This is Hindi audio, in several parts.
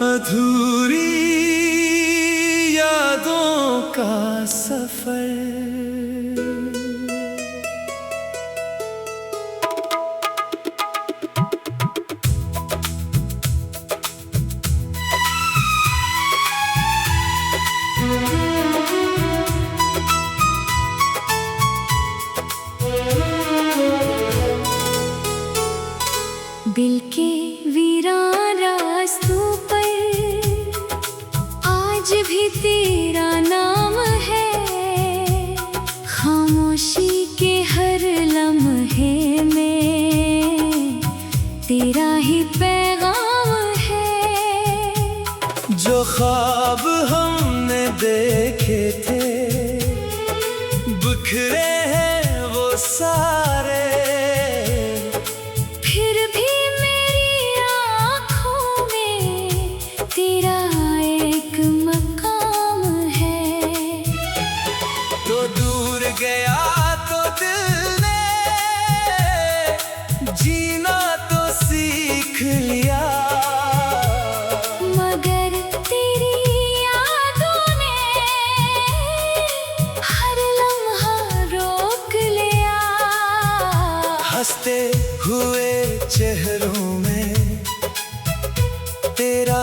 अधूरी यादों का सफर, दिल के वीरान रास्तों पर आज भी तेरा नाम है। खामोशी के हर लम्हे में तेरा ही पैगाम है। जो ख्वाब हमने देखे थे बिखरे हैं वो सारे, तेरा एक मकाम है। तो दूर गया तो दिल ने जीना तो सीख लिया, मगर तेरी यादों ने हर लम्हा रोक लिया। हंसते हुए चेहरों में तेरा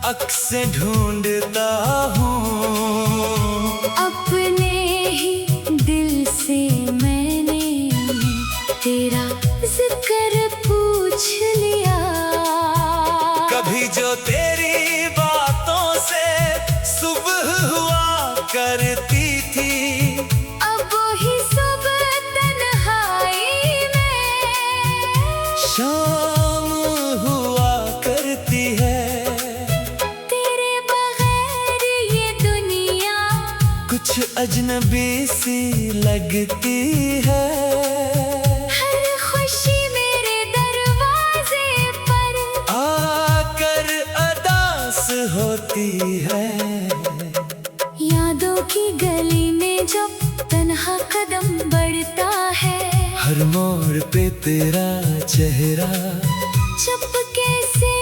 अक्स ढूंढता हूँ। अपने ही दिल से मैंने तेरा जिक्र पूछ लिया। कभी जो तेरी बातों से सुबह हुआ करती थी, अब वही सुबह तन्हाई में शाम हुआ करती है। कुछ अजनबी सी लगती है। हर खुशी मेरे दरवाजे पर आकर अदास होती है। यादों की गली में जब तन्हा कदम बढ़ता है, हर मोड़ पे तेरा चेहरा चुपके से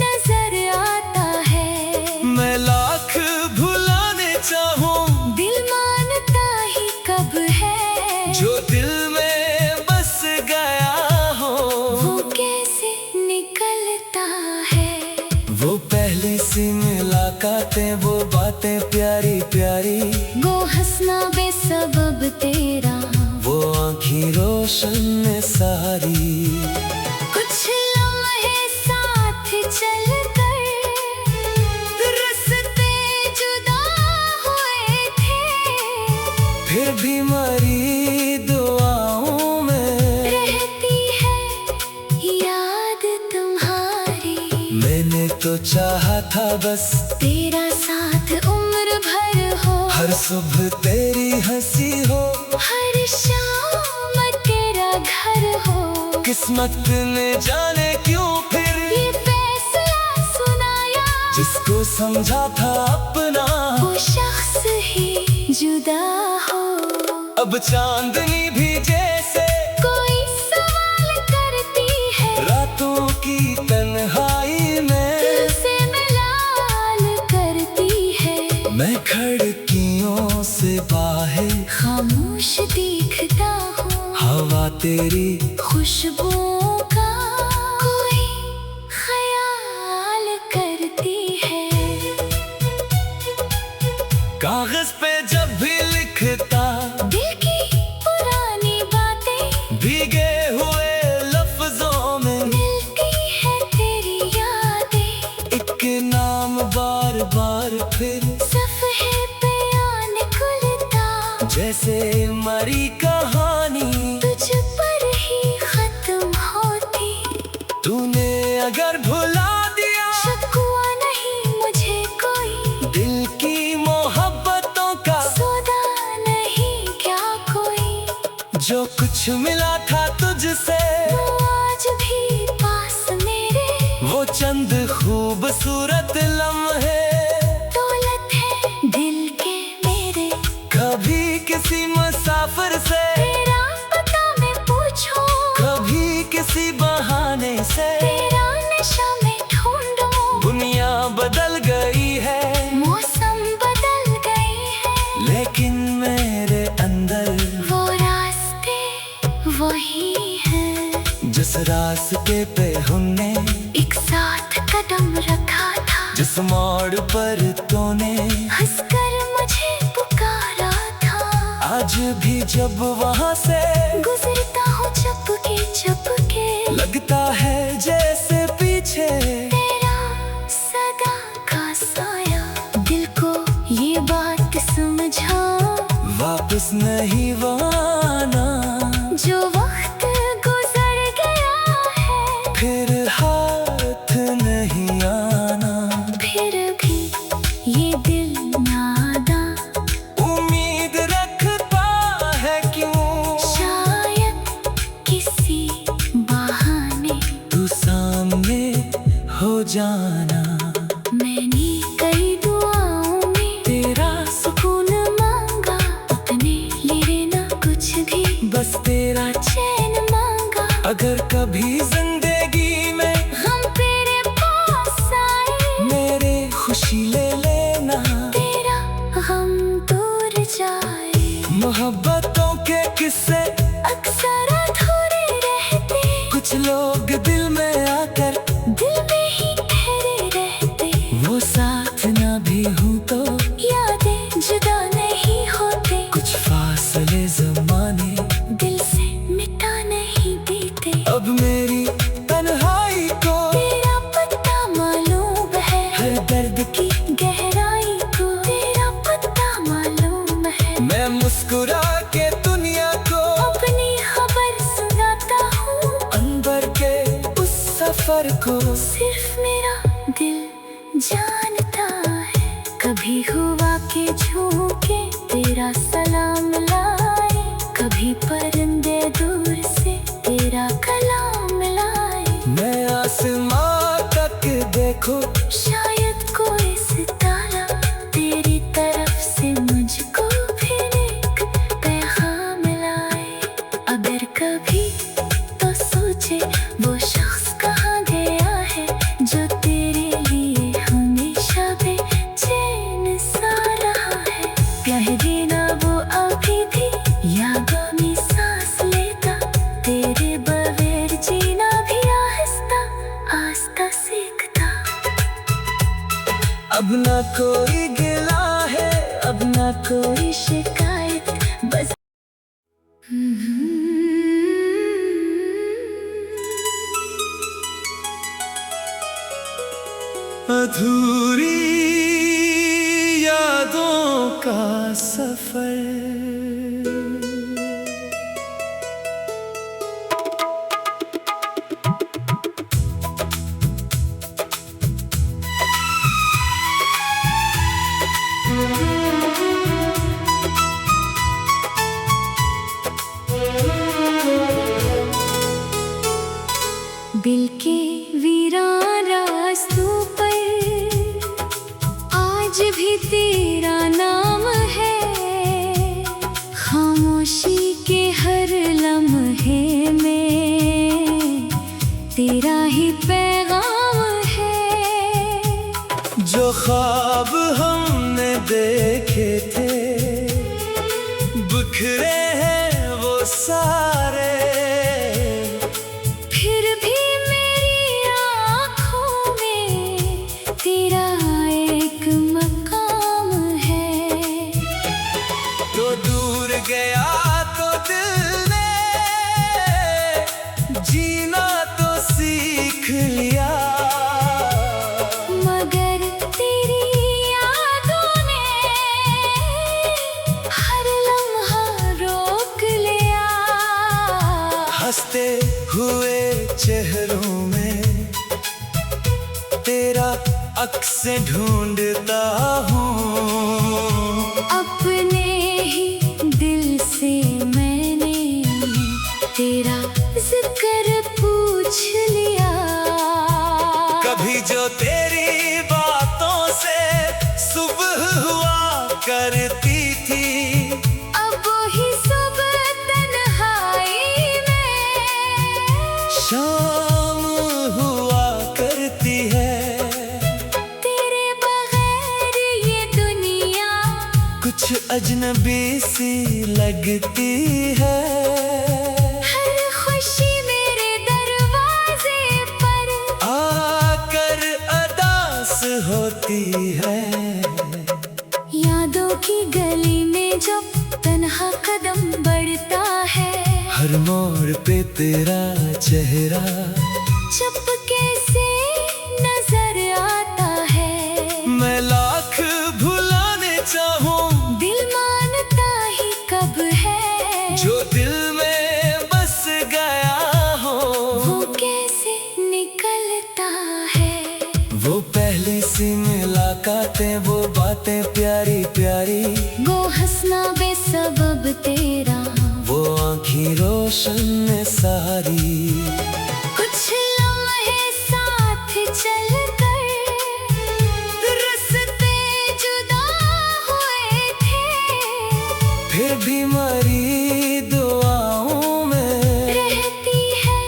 नजर आता है। मैं लाख भुलाने चाहूं, दिल मानता ही कब है। जो दिल में बस गया हो वो कैसे निकलता है। वो पहली सी मुलाकातें, वो बातें प्यारी प्यारी, वो हंसना बेसबब तेरा, वो आँखें रोशन सारी। कुछ लम्हे साथ चलकर रास्ते जुदा हुए थे, फिर भी मरी दुआओं में रहती है याद तुम्हारी। मैंने तो चाहा था बस तेरा साथ उम्र भर हो, हर सुबह तेरी हंसी हो, हर शाम तेरा घर हो। किस्मत ने जाने क्यों फिर ये फैसला सुनाया, जिसको समझा था अपना वो शख्स ही जुदा हो। अब चांदनी भी जैसे कोई सवाल करती है, रातों की तन्हाई में दिल से मलाल करती है। मैं खिड़कियों से बाहर खामोश देखता हूँ, हवा तेरी खुशबुओं का कोई ख्याल करती है। कागज पे जब भी लिखता दिल की पुरानी बातें भीगे हुए लफ्जों में मिलती है तेरी यादें। एक नाम बार बार फिर सफ़हे पे आन खुलता, जैसे मरी कहानी तुझ पर ही खत्म होती। तूने अगर भुला दिया, शिकवा नहीं मुझे कोई, दिल की मोहब्बतों का सौदा नहीं क्या कोई। जो कुछ मिला था तुझसे वो आज भी पास मेरे, वो चंद खूबसूरत लम्हे दौलत है दिल के मेरे। कभी किसी मुसाफिर से तेरा रास्ते पे हमने एक साथ कदम रखा था, जिस मोड़ पर तूने हंसकर मुझे पुकारा था। आज भी जब वहाँ से गुजरता हूँ चुपके चुपके, लगता है जैसे पीछे तेरा सदा का साया। दिल को ये बात समझा, वापस नहीं वो आना। जो वक्त गुजर गया है फिर हाथ नहीं आना। फिर भी ये दिल नादां उम्मीद रखता है क्यों, शायद किसी बहाने तू सामने हो जाना। मैंने कई दुआओं में तेरा सुकून मांगा, अपने लिए ना कुछ भी, बस तेरा चैन मांगा। अगर कभी जिंदगी में हम तेरे पास आए, मेरे खुशी ले लेना। तेरा हम दूर जाए। मोहब्बतों के किस्से अक्सर अधूरे रहते, कुछ लोग दिल में आकर दिल में ही ठहरे रहते। वो साथ ना भी हूँ तो यादें जुदा नहीं होते, कुछ फासले जमाने दिल से मिटा नहीं देते। अब मेरी तन्हाई को तेरा पता मालूम है, हर दर्द की गहराई को तेरा पता मालूम है। मैं मुस्कुरा के दुनिया को अपनी खबर सुनाता हूँ, अंबर के उस सफर को सिर्फ मेरा दिल जानता है। कभी हुआ के झोंके तेरा सलाम लाए, कभी परिंदे दूर से तेरा कलाम लाए। मैं आसमां तक देखो, शायद कोई सितारा तेरी तरफ से मुझको फिर एक पैगाम लाए। अगर कभी तो सोचे वो शख्स कहाँ गया है, जो तेरे लिए हमेशा बेचैन सा रहा है। कह देना वो अभी भी यादों में सांस लेता, तेरे बगैर जीना भी आहिस्ता आहिस्ता सीखता। अब ना कोई गिला है, अब ना कोई शिकायत, बस अधूरी यादों का सफर। दिल के वीरान रास्तों पर आज भी तेरा नाम है। खामोशी के हर लम्हे में तेरा ही पैगाम है। जो ख्वाब हमने देखे थे बिखरे हैं वो सारे, फिर भी मेरी आँखों में तेरा एक मकाम है। तो दूर गया तो दिल ने जीना तो सीख लिया, मगर तेरी यादों ने हर लम्हा रोक लिया। हंसते हुए चेहरों में तेरा अक्स ढूंढता हूँ। अपने ही दिल से मैंने तेरा जिक्र पूछ लिया। कभी जो तेरी बातों से सुबह हुआ करती थी, अब ही सुबह तन्हाई में शाम हुआ करती है। तेरे बगैर ये दुनिया कुछ अजनबी सी लगती है। हर खुशी मेरे दरवाजे बढ़ता है। हर मोड़ पे तेरा चेहरा चुपके से नजर आता है। मैं लाख भुलाने चाहूं, दिल मानता ही कब है। जो दिल में बस गया हो वो कैसे निकलता है। वो पहली सी मुलाकातें, वो बातें प्यारी प्यारी, वो हंसना बेसबब तेरा, वो आँखें रोशन सारी। कुछ लम्हे साथ चलकर रास्ते जुदा हुए थे। फिर भी मरी दुआओं में रहती है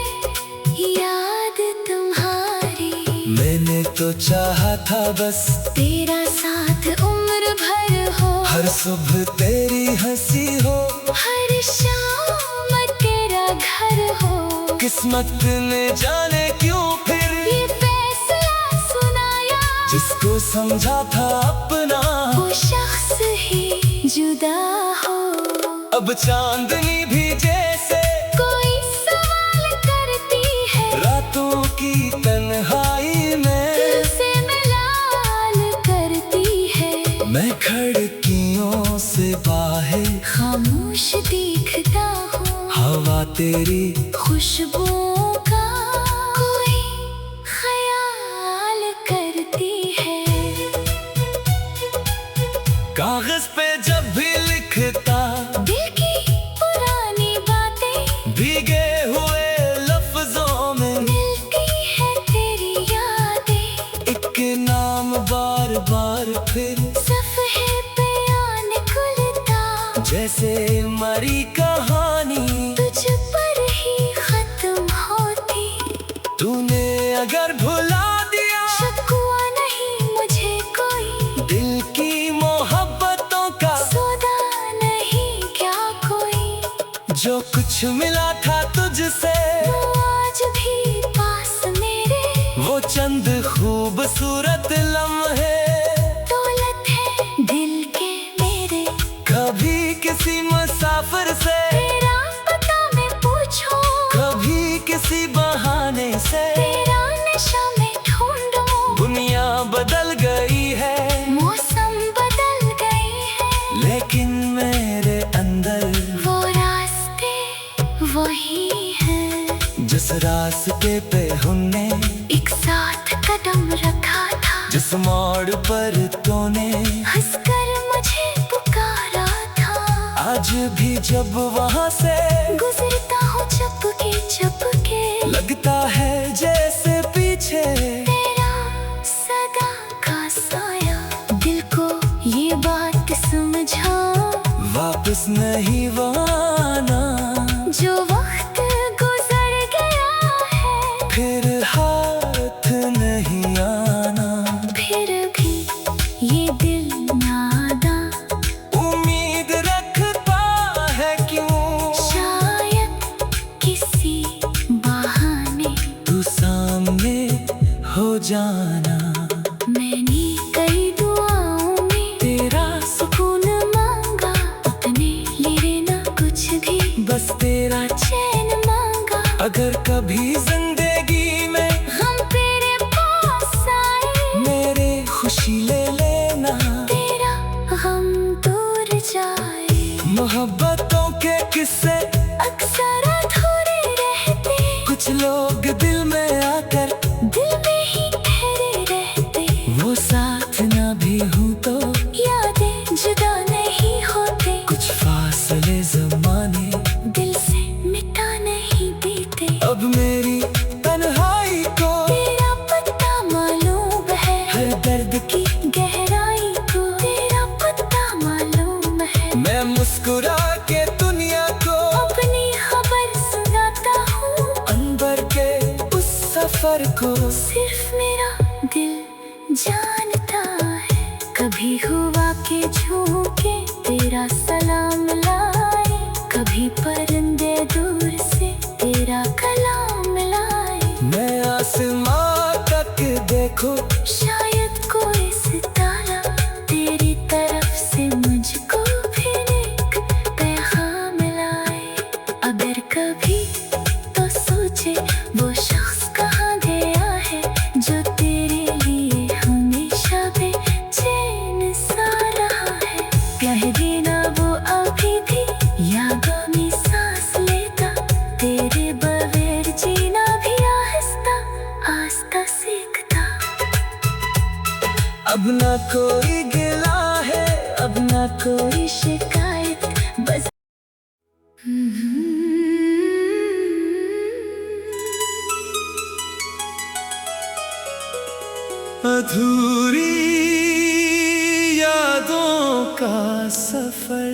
याद तुम्हारी। मैंने तो चाहा था बस तेरा साथ उम्र भर हो। हर सुबह तेरी हंसी हो, हर शाम तेरा घर हो। किस्मत ने जाने क्यों फिर ये फैसला सुनाया, जिसको समझा था अपना वो शख्स ही जुदा हो। अब चांदनी भी जैसे कोई सवाल करती है, रातों की तन्हाई में तुझसे मलाल करती है। मैं खिड़कियों से बाहर खामोश देखता हूँ, हवा तेरी खुशबुओं का कोई ख्याल करती है। कागज पे जब भी लिखता, दिल की पुरानी बातें भीगे हुए लफ्जों में मिलती है तेरी यादें। एक नाम बार बार फिर सफ़हे पे आन खुलता, जैसे मरी कहानी तुझ पर ही खत्म होती। तूने अगर भुला दिया शिकवा नहीं मुझे कोई, दिल की मोहब्बतों का सौदा नहीं क्या कोई। जो कुछ मिला था तुझसे, वो आज भी पास मेरे, वो चंद खूबसूरत लम्हे दौलत है दिल के मेरे। कभी किसी मुसाफिर से, तेरा पता मैं पूछूं, कभी किसी बहाने से। तेरा नशा मैं ढूंढूं। दुनिया बदल गई है, मौसम बदल गए हैं, लेकिन मेरे अंदर वो रास्ते वही हैं। जिस रास्ते पे हमने एक साथ कदम रखा था, जिस मोड़ पर तूने हंसकर मुझे पुकारा था। आज भी जब वहाँ से गुजरता हूँ चुपके चुपके, लगता है जैसे पीछे तेरा सदा का साया। दिल को ये बात समझा, वापस नहीं वो आना। जो वक्त गुजर गया है, फिर हाथ नहीं आना। फिर भी ये दिल नादा उम्मीद रखता है क्यों, शायद किसी बहाने तू सामने हो जाना। मैंने कई दुआओं में तेरा सुकून मांगा, उतने ले ना कुछ भी, बस तेरा चैन मांगा। अगर कभी जिंदगी में हम तेरे पास आए, मेरे खुशी ले लेना। तेरा गम दूर जाए। मोहब्बतों के किस्से अक्सर अधूरे रहते, कुछ लोग दिल में आकर दिल में ही ठहरे रहते। वो साथ ना भी हूँ तो यादें जुदा नहीं होते, कुछ फासले जमाने दिल से मिटा नहीं देते। अब मेरी तन्हाई को तेरा पता मालूम है, हर दर्द की गहराई को तेरा पता मालूम है। मैं मुस्कुरा के दुनिया को अपनी खबर सुनाता हूँ, अंबर के उस सफर को सिर्फ मेरा दिल जानता है। कभी हुआ के झोंके तेरा सलाम लाए, कभी परिंदे दूर से तेरा कलाम लाए। मैं आसमां तक देखो, शायद कोई सितारा तेरी तरफ से मुझको फिर एक पैगाम लाए। अधूरी यादों का सफर।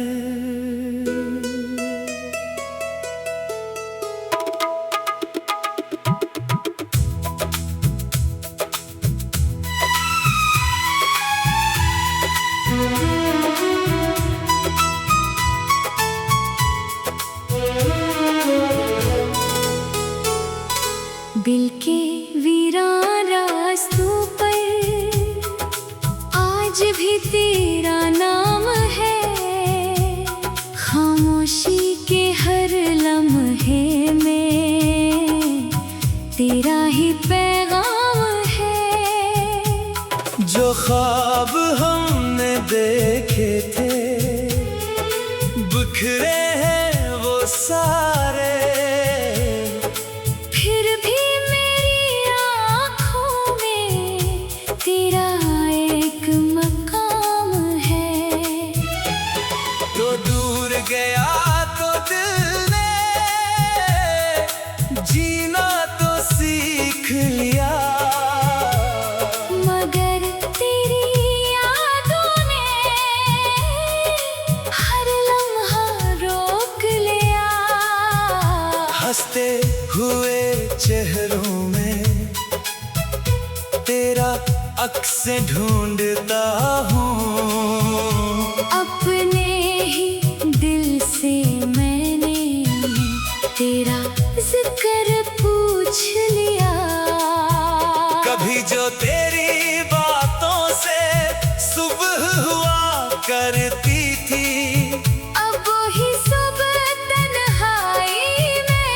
दिल के वीरान रास्तों पर आज भी तेरा नाम है। खामोशी के हर लम्हे में तेरा ही पैगाम है। जो ख्वाब हमने देखे थे बिखरे हैं वो सारे, गया तो दिल ने जीना तो सीख लिया, मगर तेरी यादों ने हर लम्हा रोक लिया। हंसते हुए चेहरों में तेरा अक्स ढूंढता हूँ, अपने दिल से मैंने तेरा जिक्र पूछ लिया। कभी जो तेरी बातों से सुबह हुआ करती थी, अब वही सुबह तन्हाई में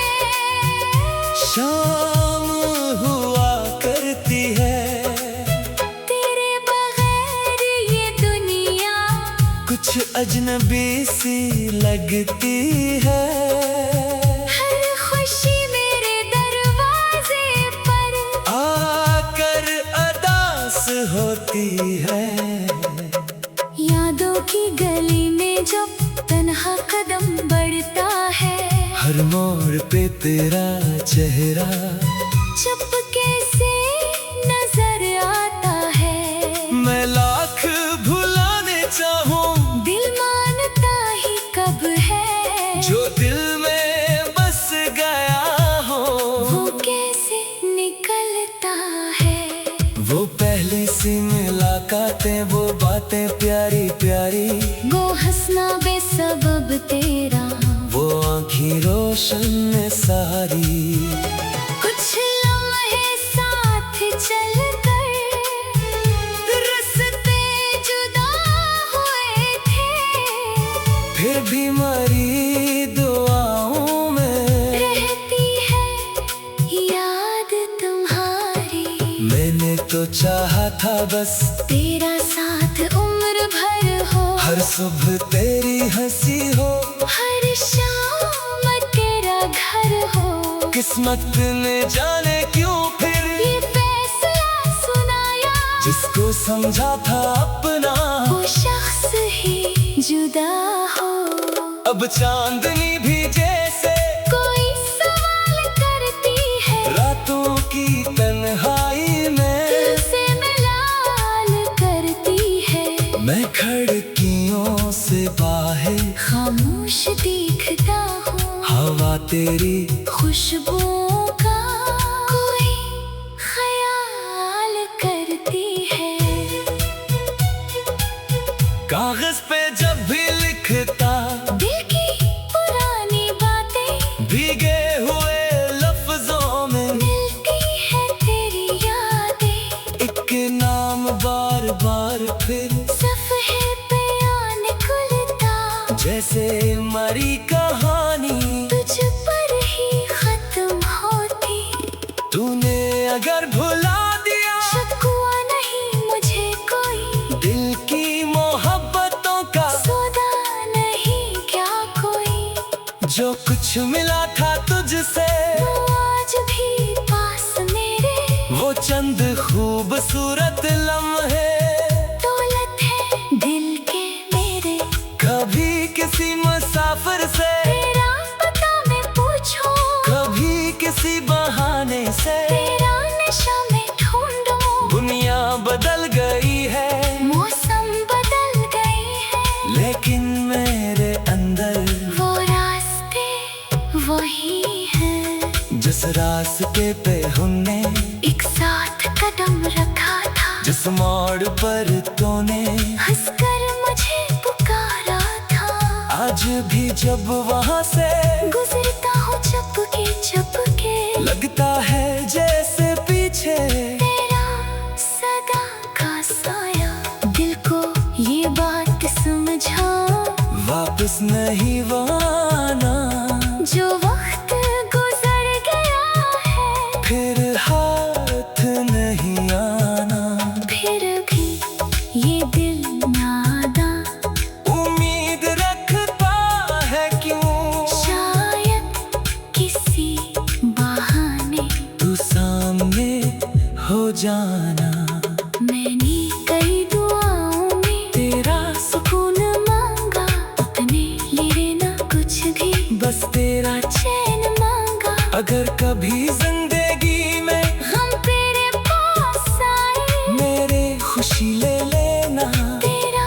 शाम हुआ करती है। तेरे बगैर ये दुनिया कुछ अजनबी सी लगती है। हर खुशी मेरे दरवाजे पर आकर अदास होती है। यादों की गली में जब तन्हा कदम बढ़ता है, हर मोड़ पे तेरा चेहरा चुपके से नजर आता है। मैं लाख भुलाने चाहूं, दिल मानता ही कब है। जो दिल में बस गया हो वो कैसे निकलता है। वो पहली सी मुलाकातें, वो बातें प्यारी प्यारी, वो हंसना बेसबब तेरा, वो आँखें रोशन सारी। कुछ लम्हे साथ चलकर रास्ते जुदा हुए थे, फिर भी मरी दुआओं में रहती है याद तुम्हारी। मैंने तो चाहा था बस तेरा साथ उम्र भर हो, हर सुबह तेरी हंसी हो, हर शाम तेरा घर हो। किस्मत ने जाने क्यों फिर ये फैसला सुनाया, जिसको समझा था अपना वो शख्स ही जुदा हो। अब चांदनी भी जैसे कोई सवाल करती है, रातों की तन्हाई में दिल से मलाल करती है। मैं खिड़कियों से बाहर खामोश देखता हूँ, हवा तेरी खुशबुओं का कोई ख्याल करती है। कागज पे जब भी लिखता दिल की पुरानी बातें भीगे हुए लफ्जों में मिलती है तेरी यादें। एक नाम बार बार फिर सफ़हे पे आने खुलता, जैसे मरी कहानी तुझ पर ही खत्म होती। तूने अगर भुला दिया शिकवा नहीं मुझे कोई, दिल की मोहब्बतों का सौदा नहीं क्या कोई। जो कुछ मिला था तुझसे वो आज भी पास मेरे, वो चंद खूबसूरत लम्हे दौलत है दिल के मेरे। कभी किसी मुसाफिर से तेरा पता मैं पूछूं, कभी किसी बहाने से तेरा नशा में ढूंढूं। दुनिया बदल वही है जिस रास्ते पे हमने एक साथ कदम रखा था, जिस मोड़ पर तूने हंसकर मुझे पुकारा था। आज भी जब वहाँ से गुजरता हूँ चुपके लगता है जैसे पीछे तेरा सदा का साया। दिल को ये बात समझा, वापस नहीं आना। जो वक्त गुजर गया है फिर हाथ नहीं आना। फिर भी ये दिल नादा उम्मीद रखता है क्यों, शायद किसी बहाने तू सामने हो जाना। मैंने कई दुआओं में तेरा सुकून मांगा, अपने लिए ना कुछ भी बस तेरा चैन मांगा। अगर कभी जिंदगी में हम तेरे पास आए, मेरे खुशी ले लेना। तेरा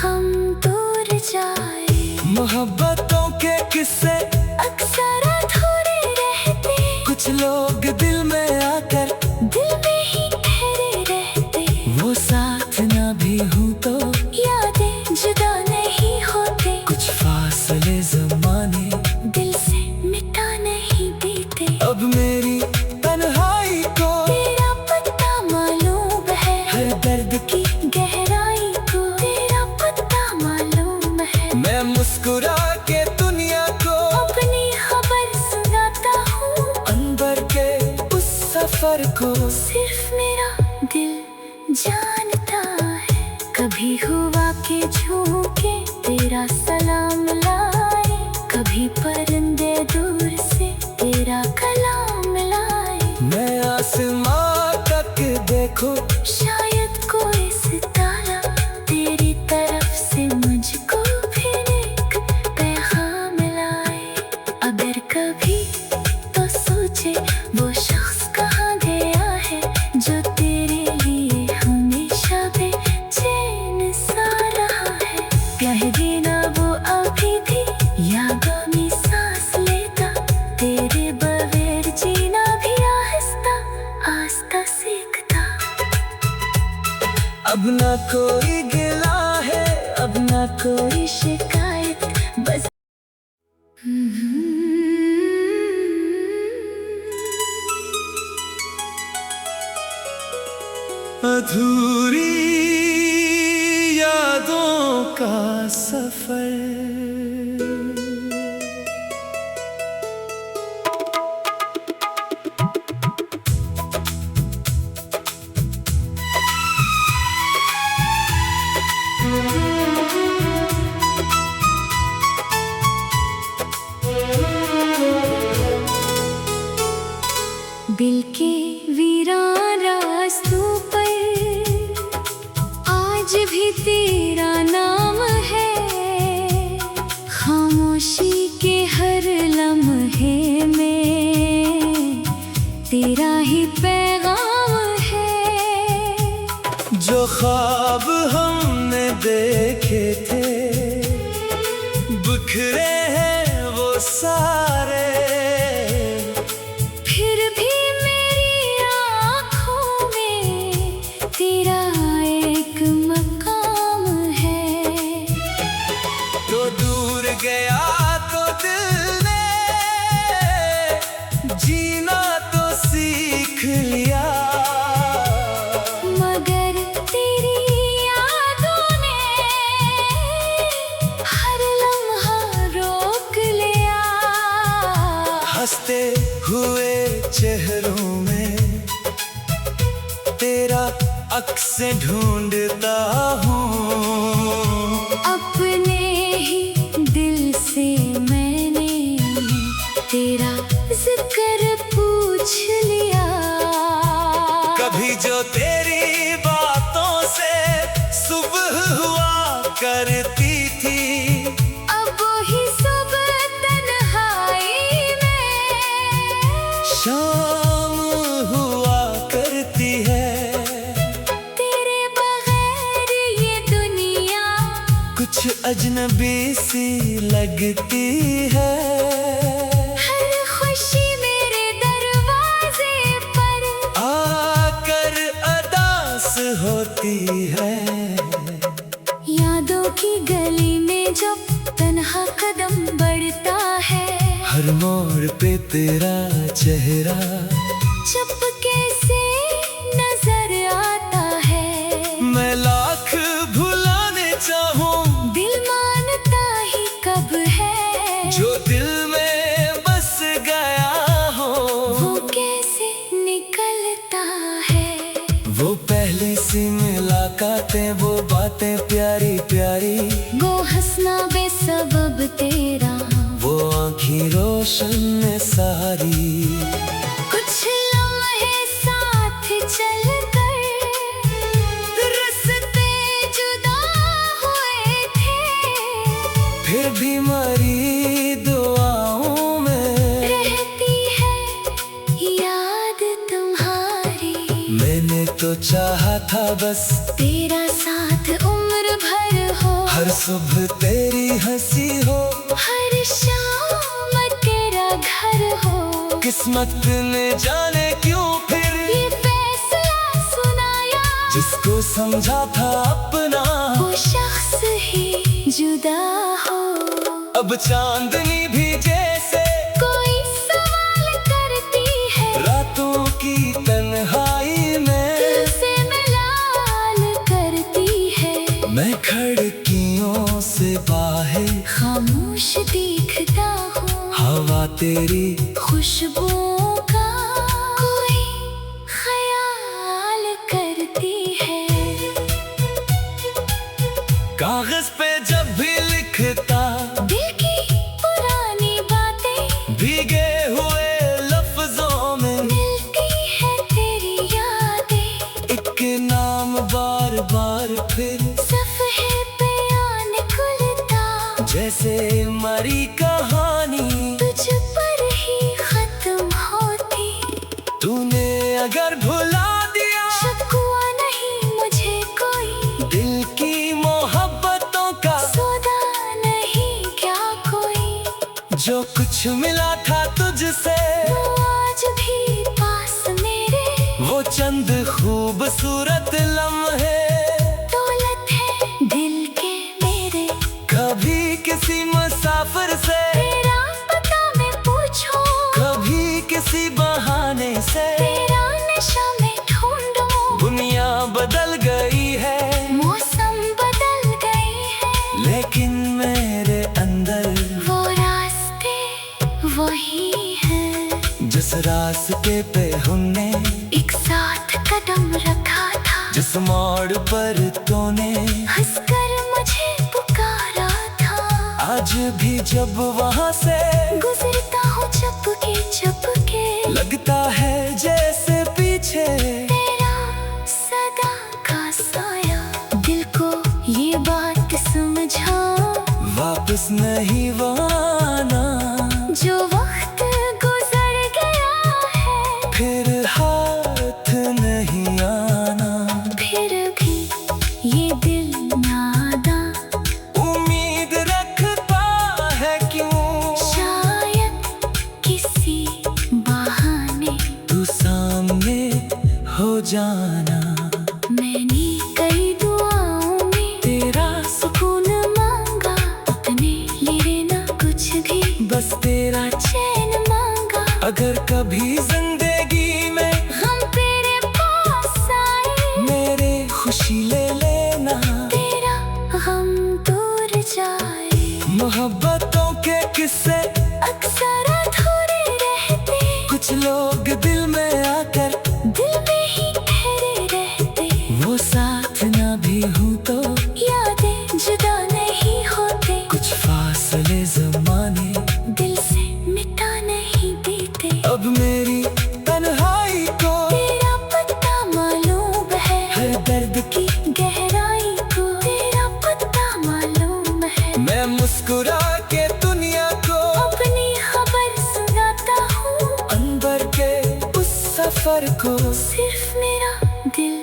हम दूर जाए। मोहब्बतों के किस्से अक्सर अधूरे रहते, कुछ लोग दिल में आकर दिल में ही ठहरे रहते। वो साथ ना भी हूँ तो यादें जुदा नहीं होते, कुछ फासले जमाने दिल से मिटा नहीं देते। अब मेरी तन्हाई को तेरा पता मालूम है, हर दर्द की की गहराई को तेरा पता मालूम है। मैं मुस्कुरा के दुनिया को अपनी खबर सुनाता हूँ, अंदर के उस सफर को सिर्फ मेरा दिल जानता है। कभी हुआ के झोंके तेरा सलाम लाए, कभी परिंदे दूर से तेरा कलाम लाए। मैं आसमां तक देखो, शायद कोई सितारा तेरी तरफ से मुझको फिर एक पैगाम लाए। अगर कभी तो सोचे वो शख्स कहाँ गया है, जो तेरे लिए हमेशा बेचैन सा रहा है। कह देना वो अभी भी यादों में सांस लेता, तेरे बगैर जीना भी आहिस्ता आहिस्ता सीखता। अब ना कोई गिला है, अब ना कोई शिकायत बस अधूरी यादों का सफर। दिल के वीरान रास्तों पर आज भी तेरा नाम है। खामोशी के हर लम्हे में तेरा ही पैगाम है। जो ख्वाब हमने देखे थे बिखरे हैं वो सारे, फिर भी मेरी आँखों में तेरा एक मकाम है। तो दूर गया तो दिल ने जीना तो सीख लिया, मगर तेरी यादों ने हर लम्हा रोक लिया। हंसते हुए चेहरों में तेरा अक्स ढूंढता हूँ। अपने ही दिल से मैंने तेरा जिक्र पूछ लिया। कभी जो तेरी बातों से सुबह हुआ करती थी, अब ही सुबह तन्हाई में शाम हुआ करती है। तेरे बगैर ये दुनिया कुछ अजनबी सी लगती है। हर हर मोड़ पे तेरा चेहरा चुपके से नजर आता है। मैं लाख भुलाने चाहूं, दिल मानता ही कब है। जो दिल में बस गया हो वो कैसे निकलता है। वो पहली सी मुलाकातें, वो बातें प्यारी प्यारी, वो हंसना बेसबब तेरा, वो आँखी रोशन सारी। कुछ लम्हे साथ चल कर रास्ते जुदा हुए थे। फिर भी मरी दुआओं में रहती है याद तुम्हारी। मैंने तो चाहा था बस तेरा साथ उम्र भर हो, हर सुबह तेरी हंसी हो, हर शाम तेरा घर हो। किस्मत ने जाने क्यों फिर ये फैसला सुनाया, जिसको समझा था अपना वो शख्स ही जुदा हो। अब चांदनी भी जैसे कोई सवाल करती है, रातों की तन्हाई में दिल से मलाल करती है। मैं खिड़कियों से बाहर खामोश देखता हूँ हवा तेरी खुशबुओं का कोई ख्याल करती है। कागज पे जब भी लिखता दिल की पुरानी बातें भीगे हुए लफ्जों में मिलती है तेरी यादें। एक नाम बार बार फिर सफ़े पे आन खुलता, जैसे मरी कहानी तुझ पर ही खत्म होती। तूने अगर भुला दिया शिकवा नहीं मुझे कोई, दिल की मोहब्बतों का सौदा नहीं क्या कोई। जो कुछ मिला था तुझसे वो आज भी पास मेरे, वो चंद खूबसूरत लम्हे दौलत है दिल के मेरे। कभी किसी मुसाफिर से तेरा पता मैं पूछूं, कभी किसी बहाने से तेरा नशा मैं ढूंढूं। दुनिया बदल गई है मौसम बदल गए हैं, लेकिन मेरे अंदर वो रास्ते वही हैं। जिस रास्ते पे हमने एक साथ कदम रखा था, जिस मोड़ पर तूने हंसकर मुझे पुकारा था। आज भी जब वहां से गुजरता हूँ चुपके चुपके, लगता है जैसे पीछे तेरा सदा का साया। दिल को ये बात समझा, वापस नहीं वो आना, जो वक्त गुजर गया है फिर हाथ नहीं आना। फिर भी ये दिल नादा, उम्मीद रखता है क्यों शायद किसी बहाने तू सामने हो जाना। मैंने कई दुआओं में तेरा सुकून मांगा, अपने लिए ना कुछ भी बस तेरा चैन मांगा। अगर कभी जिंदगी में हम तेरे पास आए, मेरे खुशी ले लेना, तेरा हम दूर जाए। मोहब्बतों के किस्से अक्सर अधूरे रहते, कुछ लोग दिल में आकर दिल में ही ठहरे रहते। वो साथ ना भी हूँ तो यादें जुदा नहीं होते, कुछ फासले जमाने दिल से मिटा नहीं देते। अब मेरी तन्हाई को तेरा पता मालूम है, हर दर्द की गहराई को तेरा पता मालूम है। मैं मुस्कुरा के दुनिया को अपनी खबर सुनाता हूँ, अंबर के उस सफर को सिर्फ मेरा दिल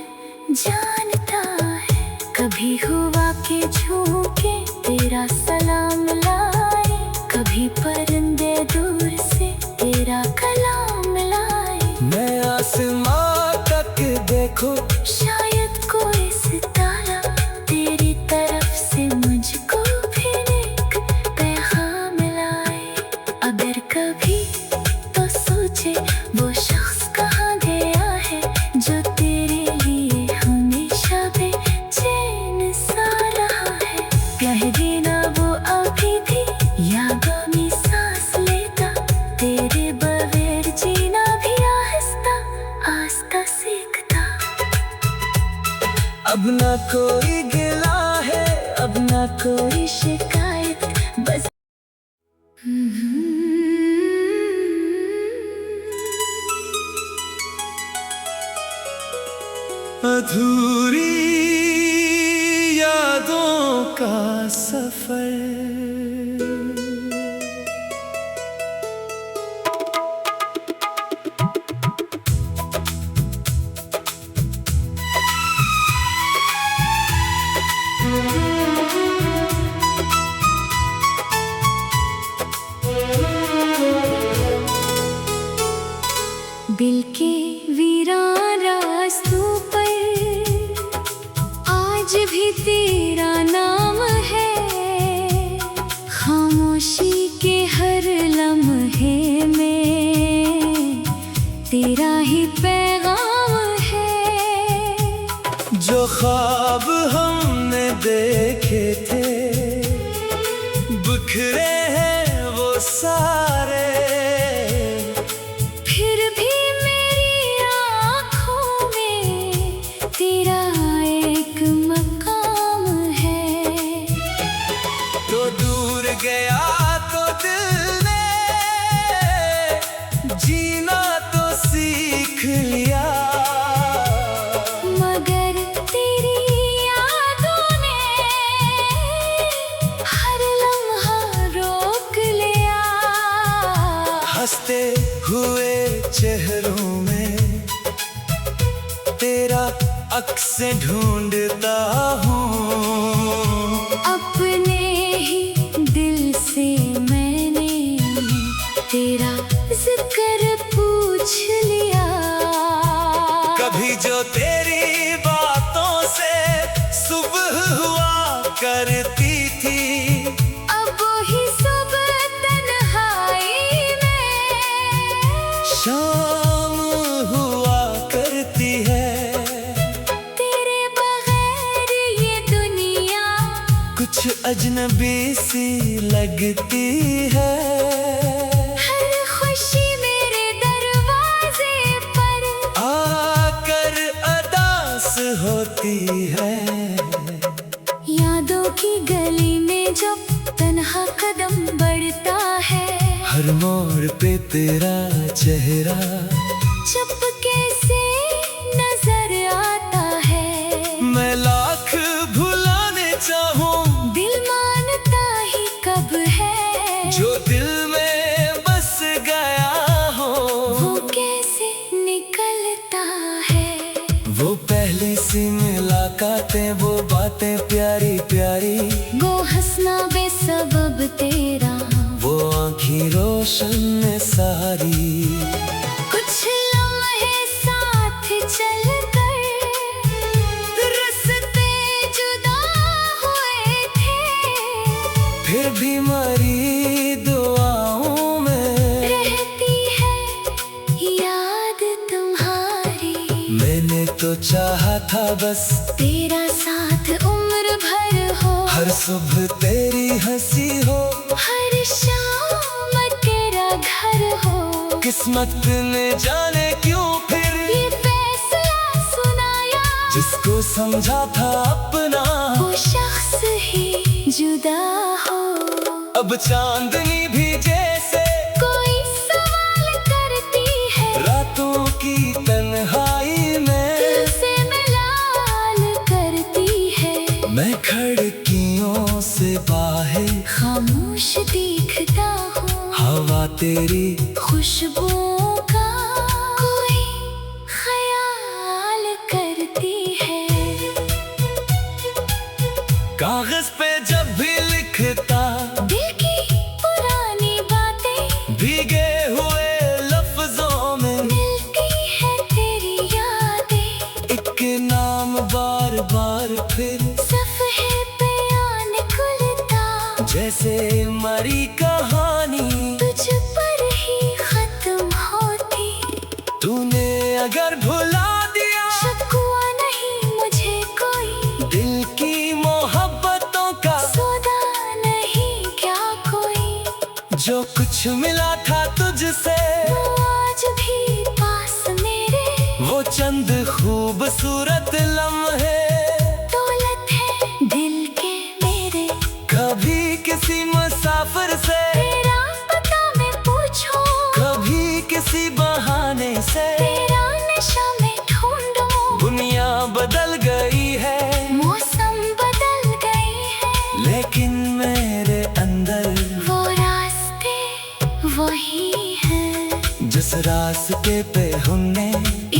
जानता है। कभी हुआ के झोंके तेरा सलाम लाए, कभी परिंदे दूर से तेरा कलाम लाए। मैं आसमां तक देखो शायद कोई सितारा तेरी तरफ से मुझको फिर एक पैगाम लाए। अगर कभी कभी तो सोचे वो शख्स कहाँ गया है जो तेरे लिए हमेशा बेचैन सा रहा है। कह देना वो अभी भी यादों में सांस लेता, तेरे बगैर जीना भी आहिस्ता आहिस्ता सीखता। अब ना कोई गिला है, अब ना कोई शिकायत, बस अधूरी यादों का सफर। दिल के वीरान रास्तों पर आज भी तेरा नाम है। खामोशी के हर लम्हे में तेरा ही पैगाम है। जो ख्वाब हमने देखे थे बिखरे हैं वो सारे, फिर भी मेरी आँखों में तेरा एक मकाम है। तो दूर गया तो दिल ने जीना तो सीख लिया, मगर तेरी यादों ने हर लम्हा रोक लिया। हंसते हुए चेहरों में तेरा अक्स ढूंढता हूँ। अपने ही दिल से मैंने तेरा जिक्र पूछ लिया। कभी जो तेरी बातों से सुबह हुआ करती थी, अब ही सुबह तन्हाई में शाम हुआ करती है। तेरे बगैर ये दुनिया कुछ अजनबी सी लगती है। हर खुशी मेरे दरवाजे पर आकर अदास होती है। यादों की गली में जब तन्हा कदम बढ़ता है, हर मोड़ पे तेरा चेहरा चुपके से नजर आता है। मैं लाख भुलाने चाहूं, दिल मानता ही कब है जो दिल में बस गया हो। वो कैसे निकलता है। वो पहली सी मुलाकातें, वो बातें प्यारी प्यारी, वो हंसना बेसबब तेरा, वो आँखें रोशन सारी। कुछ लम्हे साथ चलकर रास्ते जुदा हुए थे, फिर भी मरी दुआओं में रहती है याद तुम्हारी। मैंने तो चाहा था बस तेरा साथ उम्र भर हो, हर सुबह तेरी हंसी हो, हर शाम तेरा घर हो। किस्मत ने जाने क्यों फिर ये फैसला सुनाया, जिसको समझा था अपना वो शख्स ही जुदा हो। अब चांदनी भी जैसे कोई सवाल करती है, रातों की तन्हाई में दिल से मलाल करती है। मैं खिड़कियों से बाहर खामोश देखता हूँ, हवा तेरी खुशबुओं का कोई ख्याल करती है। कागज पे जब भी लिखता, दिल की पुरानी बातें भीगे हुए लफ्जों में मिलती है तेरी यादें। एक नाम बार बार फिर सफ़हे पे आने खुलता, जैसे मरी कहानी तुझ पर ही अगर भुला दिया, शिकवा नहीं मुझे कोई, दिल की मोहब्बतों का सौदा नहीं क्या कोई। जो कुछ मिला था तुझसे वो आज भी पास मेरे, वो चंद खूबसूरत लम्हे दौलत है दिल के मेरे। कभी किसी मुसाफिर से तेरा पता मैं पूछूं, कभी किसी बहाने से तेरा नशा मैं ढूंढूं। दुनिया बदल गई है, मौसम बदल गई है, लेकिन मेरे अंदर वो रास्ते वही हैं। जिस रास्ते पे हमने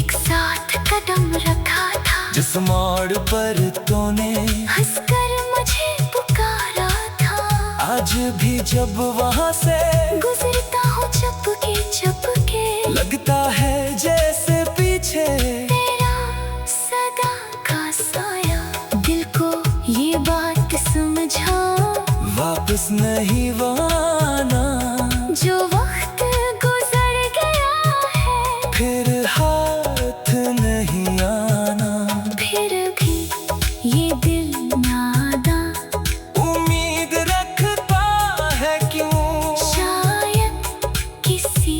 एक साथ कदम रखा था, जिस मोड़ पर तूने हंसकर मुझे पुकारा था। आज भी जब वहाँ से गुजरता हूँ चुपके चुपके, लगता है जैसे पीछे तेरा सदा का साया। दिल को ये बात समझा, वापस नहीं वो आना, जो वक्त गुजर गया है फिर हाथ नहीं आना। फिर भी ये दिल नादा, उम्मीद रखता है क्यों, शायद किसी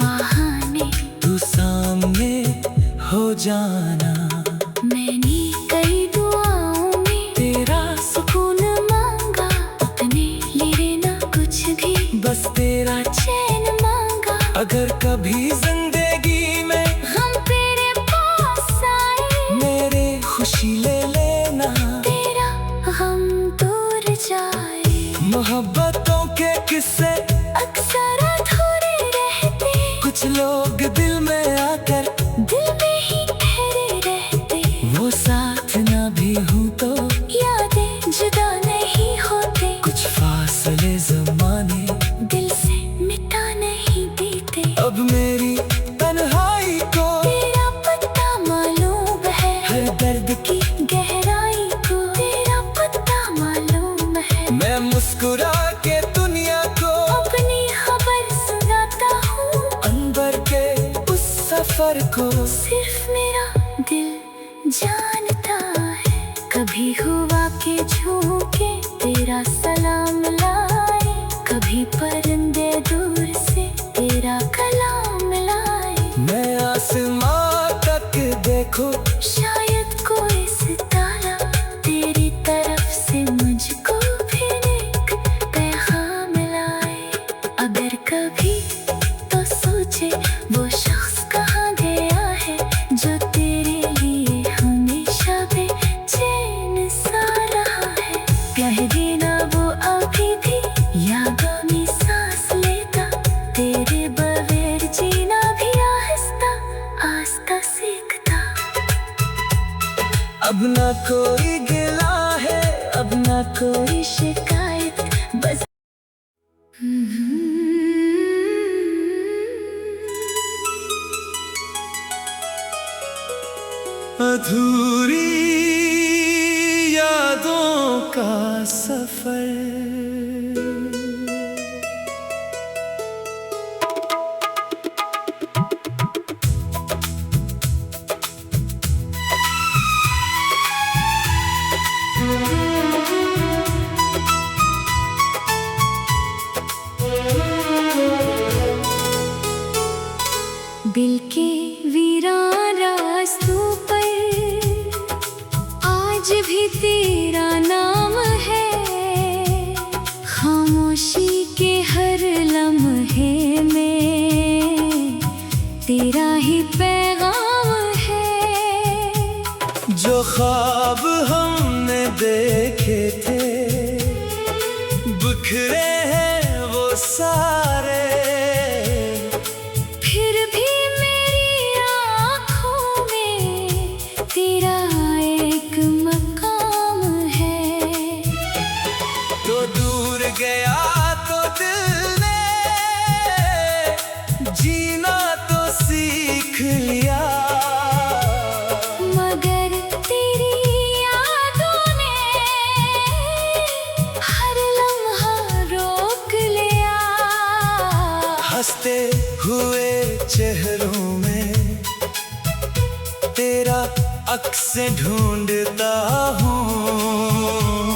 बहाने तू सामने हो जाना। मैंने कई दुआओं में तेरा सुकून मांगा, अपने लिए ना कुछ भी, बस तेरा चैन मांगा। अगर कभी जिंदगी में हम तेरे पास आए, मेरे खुशी ले लेना, तेरा हम दूर जाए। मोहब्बतों के किस्से अक्सर अधूरे रहते, कुछ लोग दिल में आकर दिल में ही ठहरे रहते। वो साथ ना भी हूँ तो यादें जुदा नहीं होते, कुछ फासले जमाने दिल से मिटा नहीं देते। अब मेरी तन्हाई को तेरा पता मालूम है, हर दर्द की गहराई को तेरा पता मालूम है। मैं मुस्कुरा के दुनिया को अपनी खबर सुनाता हूँ, अंदर के उस सफर को सिर्फ मेरा दिल जानता है। कभी हुआ के झोंके तेरा सलाम लाए, कभी परिंदे दूर से तेरा कलाम लाए। मैं आसमां तक देखो, शायद कोई सितारा तेरी तरफ से मुझको फिर एक पैगाम लाए। अगर कभी तो सोचे वो शख्स कहाँ गया है, जो तेरे लिए हमेशा बेचैन सा रहा है। कह देना वो अभी भी यादों में सांस लेता, तेरे बगैर जीना भी आहिस्ता आहिस्ता सीखता। अब ना कोई गिला है, अब ना कोई शिकायत, बस अधूरी यादों का सफर। दिल के वीरान रास्तों पर आज भी तेरा नाम है। खामोशी के हर लम्हे में तेरा ही पैगाम है। जो ख्वाब हमने देखे थे बिखरे हैं वो सारे, फिर भी मेरी आँखों में तेरा एक मकाम है। तो दूर गया तो दिल ने जीना तो सीख लिया, मगर तेरी यादों ने हर लम्हा रोक लिया। हंसते हुए चेहरों में तेरा अक्स ढूंढता हूँ।